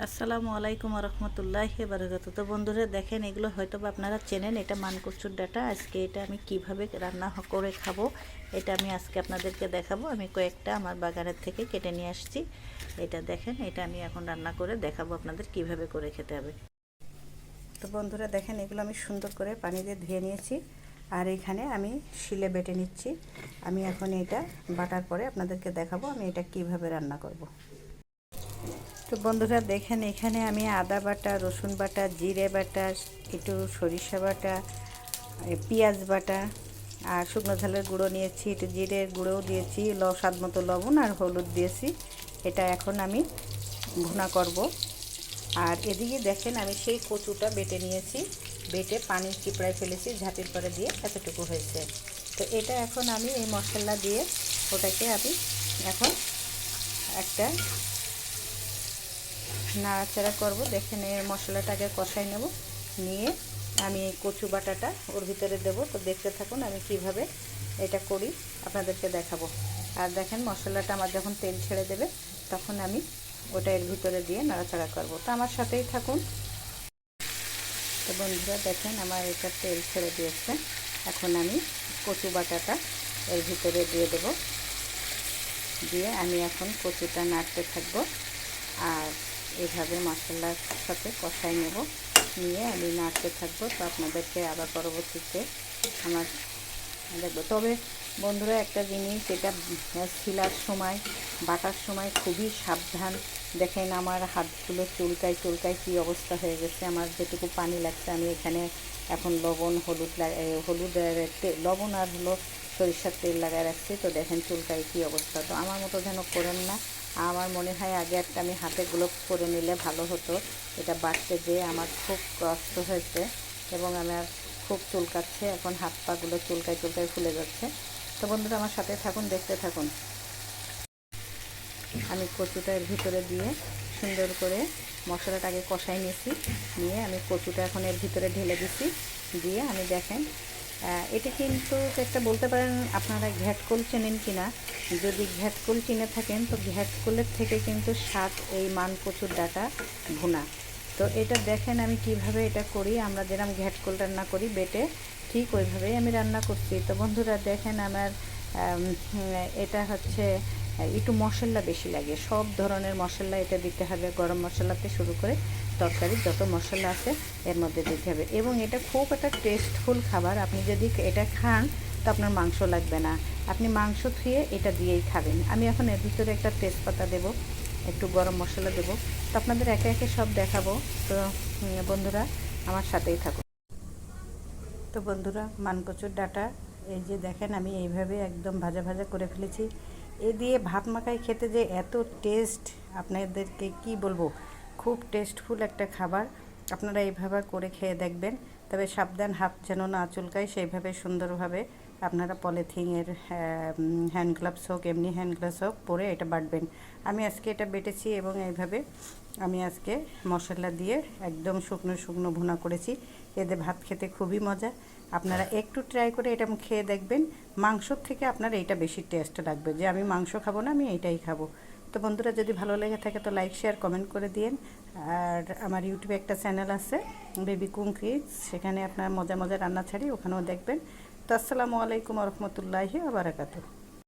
আসসালামু আলাইকুম রহমতুল্লাহি বারাকাতুহু। তো বন্ধুরা দেখেন, এগুলো হয়তো বা আপনারা চেনেন, এটা মানকচুর ডাঁটা। আজকে এটা আমি কিভাবে রান্না করে খাবো এটা আমি আজকে আপনাদেরকে দেখাবো। আমি কয়েকটা আমার বাগানের থেকে কেটে নিয়ে আসছি। এটা দেখেন, এটা আমি এখন রান্না করে দেখাবো আপনাদের কিভাবে করে খেতে হবে। তো বন্ধুরা দেখেন, এগুলো আমি সুন্দর করে পানি দিয়ে ধুয়ে নিয়েছি, আর এখানে আমি শিলে বেটে নিচ্ছি। আমি এখন এটা বাটার পরে আপনাদেরকে দেখাবো আমি এটা কিভাবে রান্না করব। তো বন্ধুরা দেখেন, এখানে আমি আদা বাটা, রসুন বাটা, জিরে বাটা, একটু সরিষা বাটা, পেঁয়াজ বাটা আর শুকনো ঝালের গুঁড়ো নিয়েছি, একটু জিরের গুঁড়োও দিয়েছি, স্বাদ মতো লবণ আর হলুদ দিয়েছি। এটা এখন আমি ভুনা করব। আর এদিকে দেখেন, আমি সেই কচুটা বেটে নিয়েছি, বেটে পানি চিপড়ায় ফেলেছি, ঝাঁপির পরে দিয়ে এতটুকু হয়েছে। তো এটা এখন আমি এই মশলা দিয়ে ওটাকে আমি এখন একটা নাড়াচাড়া করব। দেখেন, এর মশলাটাকে কষাই নেব, নিয়ে আমি কচু বাটাটা ওর ভিতরে দেব। তো দেখতে থাকুন আমি কিভাবে এটা করি, আপনাদেরকে দেখাবো। আর দেখেন, মশলাটা আমার যখন তেল ছেড়ে দেবে তখন আমি ওটা এর ভিতরে দিয়ে নাড়াচাড়া করব। তো আমার সাথেই থাকুন। তো বন্ধুরা দেখেন, আমার এটা তেল ছেড়ে দিয়েছে। এখন আমি কচু বাটাটা এর ভিতরে দিয়ে দেব, দিয়ে আমি এখন কচুটা নাড়তে থাকবো। আর এভাবে মশলার সাথে কষাই নেব, নিয়ে আমি নাড়তে থাকবো। তো আপনাদেরকে আবার পরবর্তীতে আমার দেখবো। তবে বন্ধুরা একটা জিনিস, এটা ছিলার সময়, বাটার সময় খুবই সাবধান। দেখেন, আমার হাতগুলো চুলকায় চুলকায় কী অবস্থা হয়ে গেছে। আমার যেটুকু পানি লাগছে আমি এখানে এখন লবণ, লবণ আর হলো সরিষার তেল লাগায় রাখছি। তো দেখেন চুলকায় কী অবস্থা। তো আমার মতো যেন করেন না। আমার মনে হয় আগে একটা আমি হাতে গ্লোভস পরে নিলে ভালো হতো। এটা বাটতে যেয়ে আমার খুব কষ্ট হয়েছে এবং আমার খুব চুলকাচ্ছে, এখন হাত পাগুলো চুলকায় চুলকায় ফুলে যাচ্ছে। তো বন্ধুরা আমার সাথে থাকুন, দেখতে থাকুন। আমি কচুটা এর ভিতরে দিয়ে সুন্দর করে মশলাটাকে কষাই নিয়েছি, নিয়ে আমি কচুটা এখন এর ভিতরে ঢেলে দিচ্ছি। দিয়ে আমি দেখেন, এটা কিন্তু একটা বলতে পারেন আপনারা ঘ্যাটকোল চেনেন কি না। যদি ঘ্যাটকোল চিনে থাকেন তো ঘ্যাটকোলের থেকে কিন্তু স্বাদ এই মানকচুর ডাঁটা ভুনা। তো এটা দেখেন আমি কিভাবে এটা করি। আমরা যেরকম ঘ্যাটকোল রান্না করি বেটে, ঠিক ওইভাবেই আমি রান্না করছি। তো বন্ধুরা দেখেন, আমার এটা হচ্ছে একটু মশলা বেশি লাগে, সব ধরনের মশলা এটা দিতে হবে। গরম মশলাতে শুরু করে তরকারির যত মশলা আছে এর মধ্যে দিতে হবে, এবং এটা খুব একটা টেস্টফুল খাবার। আপনি যদি এটা খান তো আপনার মাংস লাগবে না, আপনি মাংস ধুয়ে এটা দিয়েই খাবেন। আমি এখন এর ভিতরে একটা তেজপাতা দেব, একটু গরম মশলা দেবো। তো আপনাদের একে একে সব দেখাবো। তো বন্ধুরা আমার সাথেই থাকুন। তো বন্ধুরা, মানকচুর ডাঁটা এই যে দেখেন, আমি এইভাবে একদম ভাজা ভাজা করে ফেলেছি। এ দিয়ে ভাত মাখায় খেতে যে এত টেস্ট, আপনাদেরকে কি বলবো, খুব টেস্টফুল একটা খাবার। আপনারা এইভাবে করে খেয়ে দেখবেন। তবে সাবধান, হাত যেন না চুলকায়, সেইভাবে সুন্দরভাবে আপনারা পলিথিনের হ্যান্ড গ্লাভস হোক, এমনি হ্যান্ড গ্লাভস হোক, পরে এটা বাটবেন। আমি আজকে এটা বেটেছি এবং এইভাবে আমি আজকে মশলা দিয়ে একদম শুকনো শুকনো ভুনা করেছি। এতে ভাত খেতে খুবই মজা। আপনারা একটু ট্রাই করে এটা খেয়ে দেখবেন। মাংসর থেকে আপনার এইটা বেশি টেস্ট লাগবে, যে আমি মাংস খাবো না, আমি এইটাই খাবো। তো বন্ধুরা, যদি ভালো লেগে থাকে তো লাইক শেয়ার কমেন্ট করে দিন। আর আমার ইউটিউবে একটা চ্যানেল আছে, বেবি কুং কিডস, সেখানে আপনার মজা মজা রান্না ছাড়ি, ওখানেও দেখবেন। তো আসসালামু আলাইকুম রহমতুল্লাহি ওয়া বারাকাতুহু।